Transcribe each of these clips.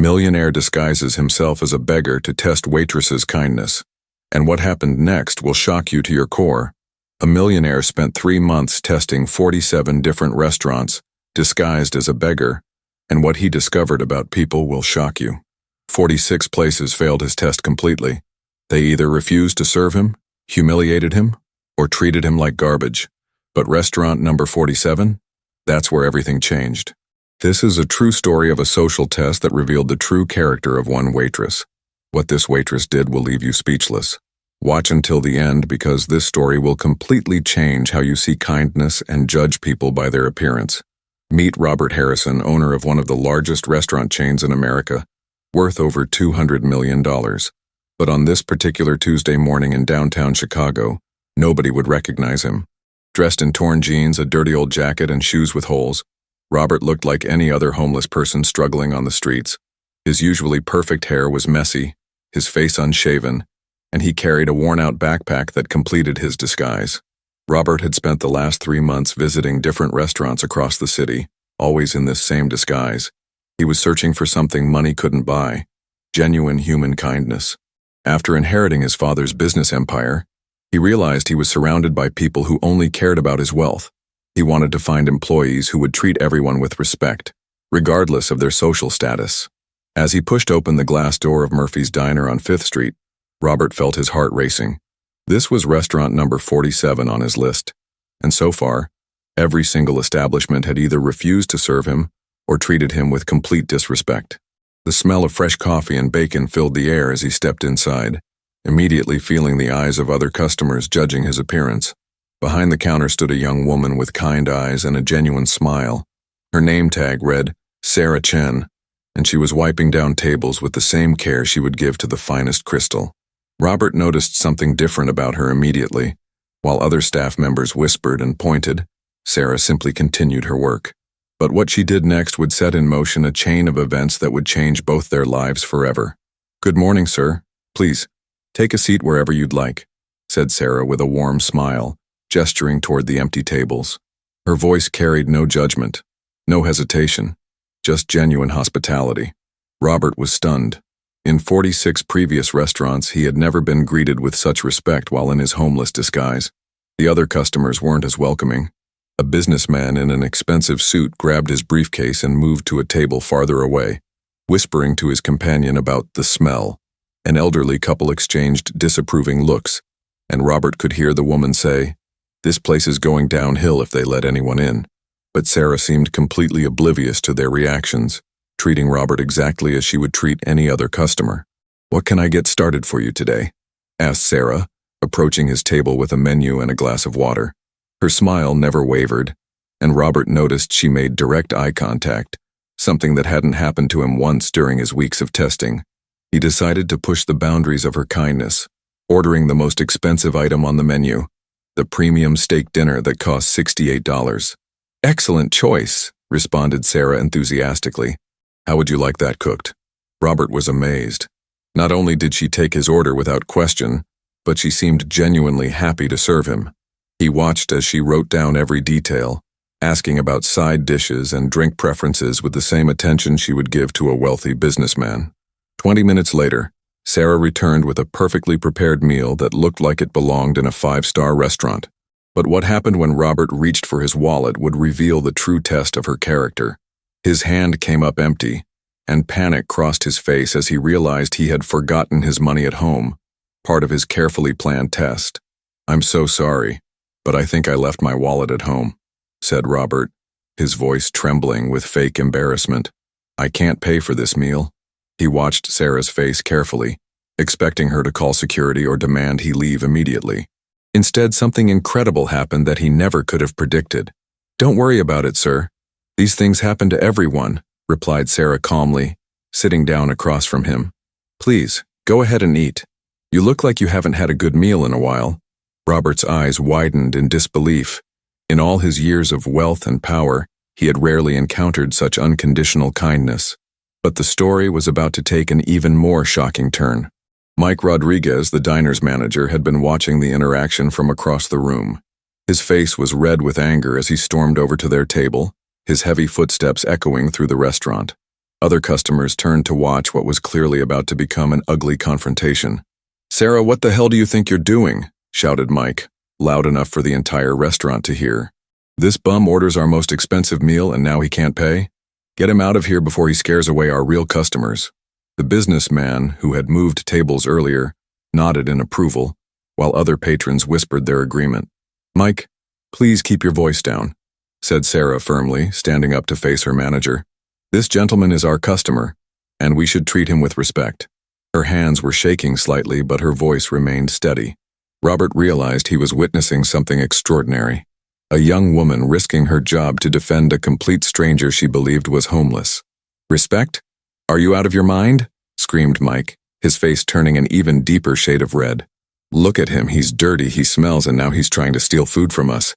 Millionaire disguises himself as a beggar to test Waitress's kindness. And what happened next will shock you to your core. A millionaire spent 3 months testing 47 different restaurants, disguised as a beggar, and what he discovered about people will shock you. 46 places failed his test completely. They either refused to serve him, humiliated him, or treated him like garbage. But restaurant number 47? That's where everything changed. This is a true story of a social test that revealed the true character of one waitress. What this waitress did will leave you speechless. Watch until the end because this story will completely change how you see kindness and judge people by their appearance. Meet Robert Harrison, owner of one of the largest restaurant chains in America, worth over $200 million. But on this particular Tuesday morning in downtown Chicago, nobody would recognize him. Dressed in torn jeans, a dirty old jacket, and shoes with holes, Robert looked like any other homeless person struggling on the streets. His usually perfect hair was messy, his face unshaven, and he carried a worn-out backpack that completed his disguise. Robert had spent the last 3 months visiting different restaurants across the city, always in this same disguise. He was searching for something money couldn't buy: genuine human kindness. After inheriting his father's business empire, he realized he was surrounded by people who only cared about his wealth. He wanted to find employees who would treat everyone with respect, regardless of their social status. As he pushed open the glass door of Murphy's Diner on 5th Street, Robert felt his heart racing. This was restaurant number 47 on his list, and so far, every single establishment had either refused to serve him or treated him with complete disrespect. The smell of fresh coffee and bacon filled the air as he stepped inside, immediately feeling the eyes of other customers judging his appearance. Behind the counter stood a young woman with kind eyes and a genuine smile. Her name tag read Sarah Chen, and she was wiping down tables with the same care she would give to the finest crystal. Robert noticed something different about her immediately. While other staff members whispered and pointed, Sarah simply continued her work. But what she did next would set in motion a chain of events that would change both their lives forever. "Good morning, sir. Please, take a seat wherever you'd like," said Sarah with a warm smile, gesturing toward the empty tables. Her voice carried no judgment, no hesitation, just genuine hospitality. Robert was stunned. In 46 previous restaurants, he had never been greeted with such respect while in his homeless disguise. The other customers weren't as welcoming. A businessman in an expensive suit grabbed his briefcase and moved to a table farther away, whispering to his companion about the smell. An elderly couple exchanged disapproving looks, and Robert could hear the woman say, "This place is going downhill if they let anyone in." But Sarah seemed completely oblivious to their reactions, treating Robert exactly as she would treat any other customer. "What can I get started for you today?" asked Sarah, approaching his table with a menu and a glass of water. Her smile never wavered, and Robert noticed she made direct eye contact, something that hadn't happened to him once during his weeks of testing. He decided to push the boundaries of her kindness, ordering the most expensive item on the menu, the premium steak dinner that cost $68. "Excellent choice," responded Sarah enthusiastically. "How would you like that cooked?" Robert was amazed. Not only did she take his order without question, but she seemed genuinely happy to serve him. He watched as she wrote down every detail, asking about side dishes and drink preferences with the same attention she would give to a wealthy businessman. 20 minutes later, Sarah returned with a perfectly prepared meal that looked like it belonged in a 5-star restaurant. But what happened when Robert reached for his wallet would reveal the true test of her character. His hand came up empty, and panic crossed his face as he realized he had forgotten his money at home, part of his carefully planned test. "I'm so sorry, but I think I left my wallet at home," said Robert, his voice trembling with fake embarrassment. "I can't pay for this meal." He watched Sarah's face carefully, expecting her to call security or demand he leave immediately. Instead, something incredible happened that he never could have predicted. "Don't worry about it, sir. These things happen to everyone," replied Sarah calmly, sitting down across from him. "Please, go ahead and eat. You look like you haven't had a good meal in a while." Robert's eyes widened in disbelief. In all his years of wealth and power, he had rarely encountered such unconditional kindness. But the story was about to take an even more shocking turn. Mike Rodriguez, the diner's manager, had been watching the interaction from across the room. His face was red with anger as he stormed over to their table, his heavy footsteps echoing through the restaurant. Other customers turned to watch what was clearly about to become an ugly confrontation. "Sarah, what the hell do you think you're doing?" shouted Mike, loud enough for the entire restaurant to hear. "This bum orders our most expensive meal and now he can't pay? Get him out of here before he scares away our real customers." The businessman, who had moved tables earlier, nodded in approval, while other patrons whispered their agreement. "Mike, please keep your voice down," said Sarah firmly, standing up to face her manager. "This gentleman is our customer, and we should treat him with respect." Her hands were shaking slightly, but her voice remained steady. Robert realized he was witnessing something extraordinary. A young woman risking her job to defend a complete stranger she believed was homeless. "Respect? Are you out of your mind?" screamed Mike, his face turning an even deeper shade of red. "Look at him, he's dirty, he smells, and now he's trying to steal food from us.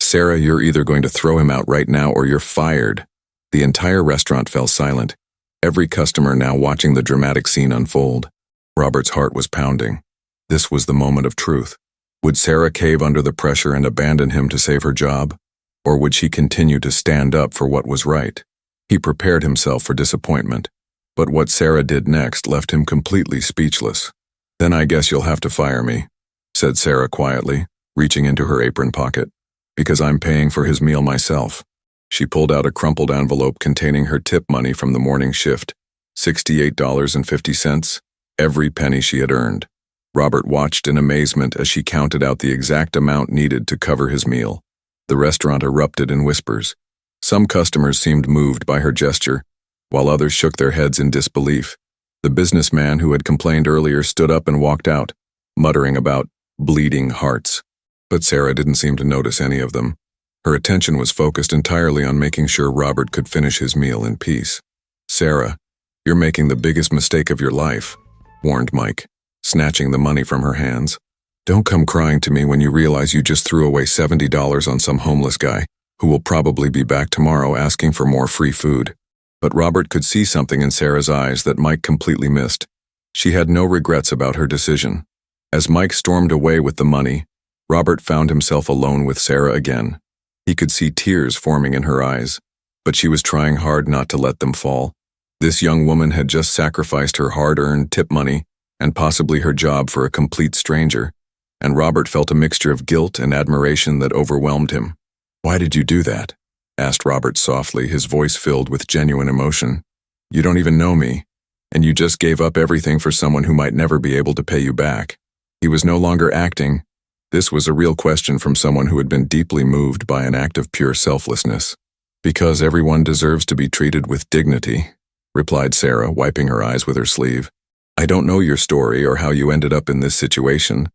Sarah, you're either going to throw him out right now or you're fired." The entire restaurant fell silent, every customer now watching the dramatic scene unfold. Robert's heart was pounding. This was the moment of truth. Would Sarah cave under the pressure and abandon him to save her job? Or would she continue to stand up for what was right? He prepared himself for disappointment, but what Sarah did next left him completely speechless. "Then I guess you'll have to fire me," said Sarah quietly, reaching into her apron pocket, "because I'm paying for his meal myself." She pulled out a crumpled envelope containing her tip money from the morning shift, $68.50, every penny she had earned. Robert watched in amazement as she counted out the exact amount needed to cover his meal. The restaurant erupted in whispers. Some customers seemed moved by her gesture, while others shook their heads in disbelief. The businessman who had complained earlier stood up and walked out, muttering about bleeding hearts. But Sarah didn't seem to notice any of them. Her attention was focused entirely on making sure Robert could finish his meal in peace. "Sarah, you're making the biggest mistake of your life," warned Mike, snatching the money from her hands. "Don't come crying to me when you realize you just threw away $70 on some homeless guy who will probably be back tomorrow asking for more free food." But Robert could see something in Sarah's eyes that Mike completely missed. She had no regrets about her decision. As Mike stormed away with the money, Robert found himself alone with Sarah again. He could see tears forming in her eyes, but she was trying hard not to let them fall. This young woman had just sacrificed her hard-earned tip money and possibly her job for a complete stranger, and Robert felt a mixture of guilt and admiration that overwhelmed him. "Why did you do that?" asked Robert softly, his voice filled with genuine emotion. "You don't even know me, and you just gave up everything for someone who might never be able to pay you back." He was no longer acting. This was a real question from someone who had been deeply moved by an act of pure selflessness. "Because everyone deserves to be treated with dignity," replied Sarah, wiping her eyes with her sleeve. "I don't know your story or how you ended up in this situation,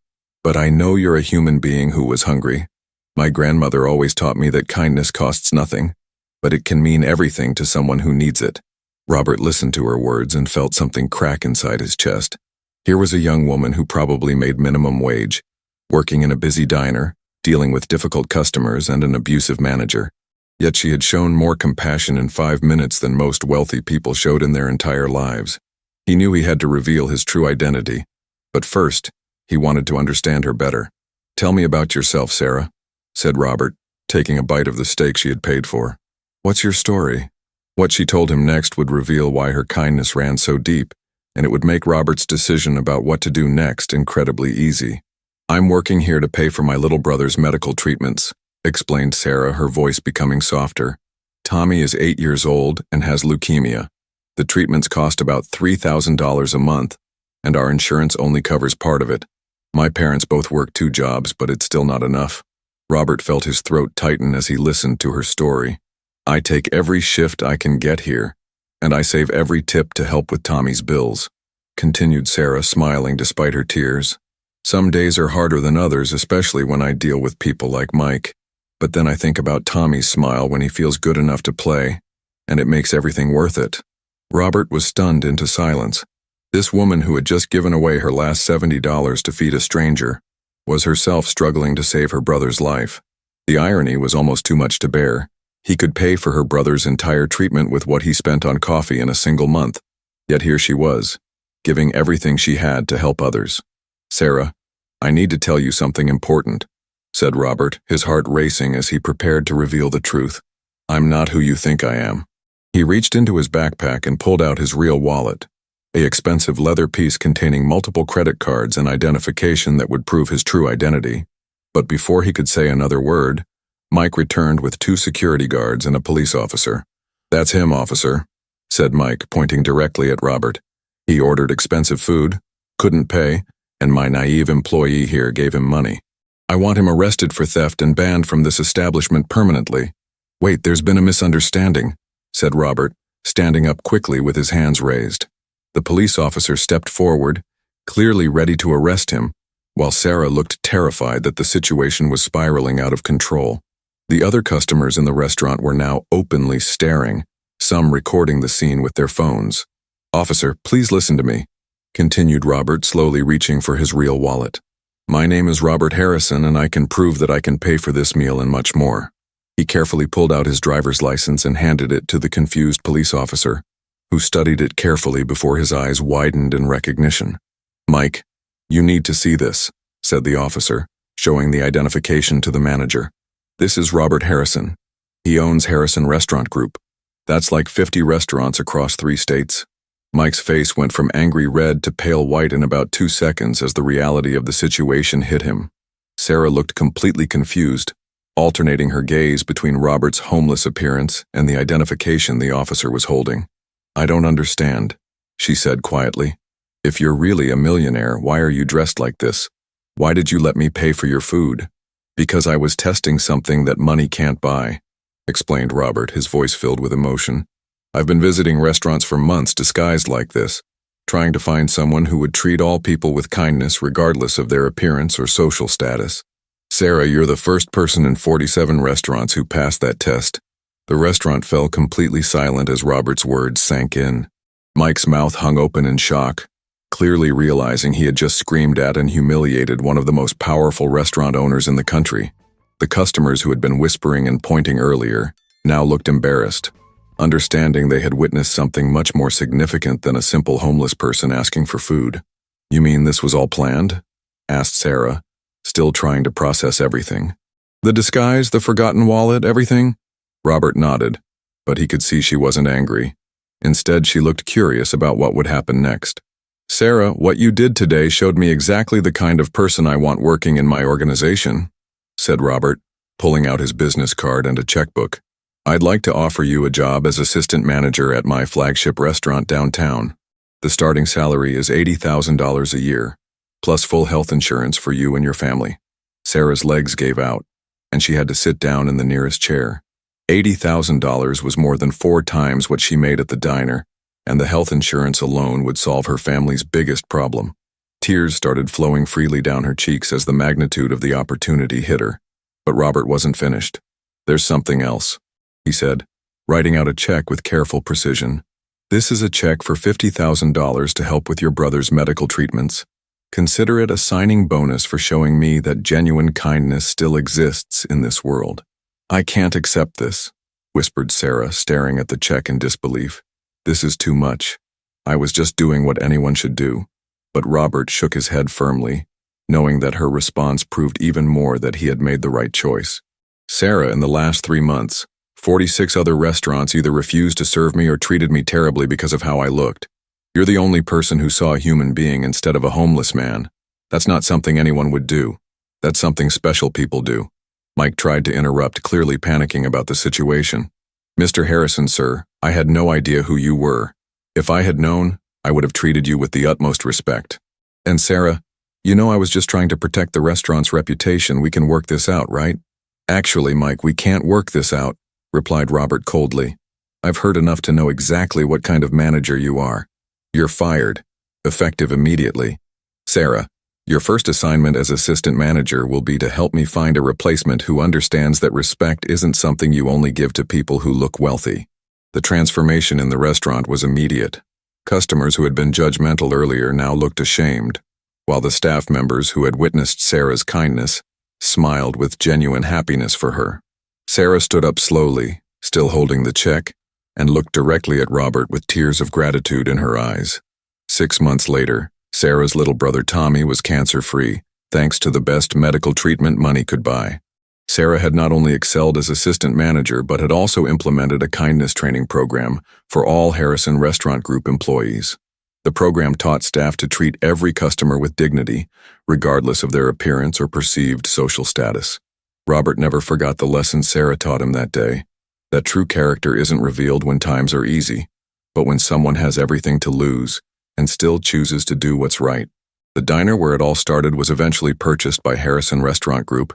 but I know you're a human being who was hungry. My grandmother always taught me that kindness costs nothing, but it can mean everything to someone who needs it." Robert listened to her words and felt something crack inside his chest. Here was a young woman who probably made minimum wage, working in a busy diner, dealing with difficult customers and an abusive manager. Yet she had shown more compassion in 5 minutes than most wealthy people showed in their entire lives. He knew he had to reveal his true identity, but first, he wanted to understand her better. "Tell me about yourself, Sarah," said Robert, taking a bite of the steak she had paid for. "What's your story?" What she told him next would reveal why her kindness ran so deep, and it would make Robert's decision about what to do next incredibly easy. "I'm working here to pay for my little brother's medical treatments," explained Sarah, her voice becoming softer. "Tommy is 8 years old and has leukemia. The treatments cost about $3,000 a month, and our insurance only covers part of it. My parents both work 2 jobs, but it's still not enough." Robert felt his throat tighten as he listened to her story. "I take every shift I can get here, and I save every tip to help with Tommy's bills," continued Sarah, smiling despite her tears. "Some days are harder than others, especially when I deal with people like Mike. But then I think about Tommy's smile when he feels good enough to play, and it makes everything worth it." Robert was stunned into silence. This woman who had just given away her last $70 to feed a stranger was herself struggling to save her brother's life. The irony was almost too much to bear. He could pay for her brother's entire treatment with what he spent on coffee in a single month. Yet here she was, giving everything she had to help others. "Sarah, I need to tell you something important," said Robert, his heart racing as he prepared to reveal the truth. "I'm not who you think I am. He reached into his backpack and pulled out his real wallet, an expensive leather piece containing multiple credit cards and identification that would prove his true identity. But before he could say another word, Mike returned with 2 security guards and a police officer. "That's him, officer," said Mike, pointing directly at Robert. "He ordered expensive food, couldn't pay, and my naive employee here gave him money. I want him arrested for theft and banned from this establishment permanently." "Wait, there's been a misunderstanding," said Robert, standing up quickly with his hands raised. The police officer stepped forward, clearly ready to arrest him, while Sarah looked terrified that the situation was spiraling out of control. The other customers in the restaurant were now openly staring, some recording the scene with their phones. "Officer, please listen to me," continued Robert, slowly reaching for his real wallet. "My name is Robert Harrison, and I can prove that I can pay for this meal and much more." He carefully pulled out his driver's license and handed it to the confused police officer, who studied it carefully before his eyes widened in recognition. "Mike, you need to see this," said the officer, showing the identification to the manager. "This is Robert Harrison. He owns Harrison Restaurant Group. That's like 50 restaurants across 3 states. Mike's face went from angry red to pale white in about 2 seconds as the reality of the situation hit him. Sarah looked completely confused, alternating her gaze between Robert's homeless appearance and the identification the officer was holding. "I don't understand," she said quietly. "If you're really a millionaire, why are you dressed like this? Why did you let me pay for your food?" "Because I was testing something that money can't buy," explained Robert, his voice filled with emotion. "I've been visiting restaurants for months disguised like this, trying to find someone who would treat all people with kindness regardless of their appearance or social status. Sarah, you're the first person in 47 restaurants who passed that test." The restaurant fell completely silent as Robert's words sank in. Mike's mouth hung open in shock, clearly realizing he had just screamed at and humiliated one of the most powerful restaurant owners in the country. The customers who had been whispering and pointing earlier now looked embarrassed, understanding they had witnessed something much more significant than a simple homeless person asking for food. "You mean this was all planned?" asked Sarah, still trying to process everything. "The disguise, the forgotten wallet, everything?" Robert nodded, but he could see she wasn't angry. Instead, she looked curious about what would happen next. "Sarah, what you did today showed me exactly the kind of person I want working in my organization," said Robert, pulling out his business card and a checkbook. "I'd like to offer you a job as assistant manager at my flagship restaurant downtown. The starting salary is $80,000 a year, plus full health insurance for you and your family." Sarah's legs gave out, and she had to sit down in the nearest chair. $80,000 was more than 4 times what she made at the diner, and the health insurance alone would solve her family's biggest problem. Tears started flowing freely down her cheeks as the magnitude of the opportunity hit her. But Robert wasn't finished. "There's something else," he said, writing out a check with careful precision. "This is a check for $50,000 to help with your brother's medical treatments. Consider it a signing bonus for showing me that genuine kindness still exists in this world." "I can't accept this," whispered Sarah, staring at the check in disbelief. "This is too much. I was just doing what anyone should do." But Robert shook his head firmly, knowing that her response proved even more that he had made the right choice. "Sarah, in the last 3 months, 46 other restaurants either refused to serve me or treated me terribly because of how I looked. You're the only person who saw a human being instead of a homeless man. That's not something anyone would do. That's something special people do." Mike tried to interrupt, clearly panicking about the situation. "Mr. Harrison, sir, I had no idea who you were. If I had known, I would have treated you with the utmost respect. And Sarah, you know I was just trying to protect the restaurant's reputation. We can work this out, right?" "Actually, Mike, we can't work this out," replied Robert coldly. "I've heard enough to know exactly what kind of manager you are. You're fired, effective immediately. Sarah, your first assignment as assistant manager will be to help me find a replacement who understands that respect isn't something you only give to people who look wealthy." The transformation in the restaurant was immediate. Customers who had been judgmental earlier now looked ashamed, while the staff members who had witnessed Sarah's kindness smiled with genuine happiness for her. Sarah stood up slowly, still holding the check, and looked directly at Robert with tears of gratitude in her eyes. 6 months later, Sarah's little brother Tommy was cancer-free, thanks to the best medical treatment money could buy. Sarah had not only excelled as assistant manager but had also implemented a kindness training program for all Harrison Restaurant Group employees. The program taught staff to treat every customer with dignity, regardless of their appearance or perceived social status. Robert never forgot the lesson Sarah taught him that day, that true character isn't revealed when times are easy, but when someone has everything to lose and still chooses to do what's right. The diner where it all started was eventually purchased by Harrison Restaurant Group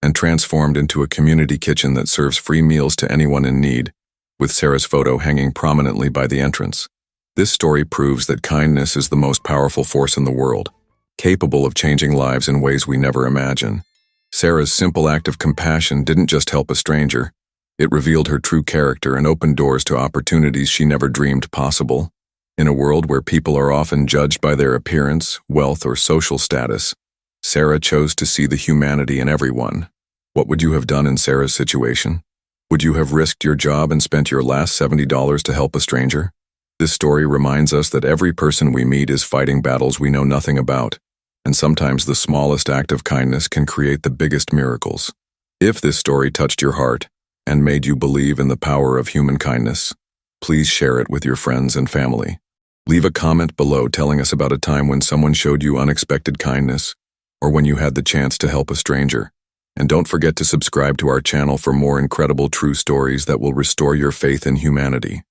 and transformed into a community kitchen that serves free meals to anyone in need, with Sarah's photo hanging prominently by the entrance. This story proves that kindness is the most powerful force in the world, capable of changing lives in ways we never imagine. Sarah's simple act of compassion didn't just help a stranger, it revealed her true character and opened doors to opportunities she never dreamed possible. In a world where people are often judged by their appearance, wealth, or social status, Sarah chose to see the humanity in everyone. What would you have done in Sarah's situation? Would you have risked your job and spent your last $70 to help a stranger? This story reminds us that every person we meet is fighting battles we know nothing about, and sometimes the smallest act of kindness can create the biggest miracles. If this story touched your heart and made you believe in the power of human kindness, please share it with your friends and family. Leave a comment below telling us about a time when someone showed you unexpected kindness or when you had the chance to help a stranger. And don't forget to subscribe to our channel for more incredible true stories that will restore your faith in humanity.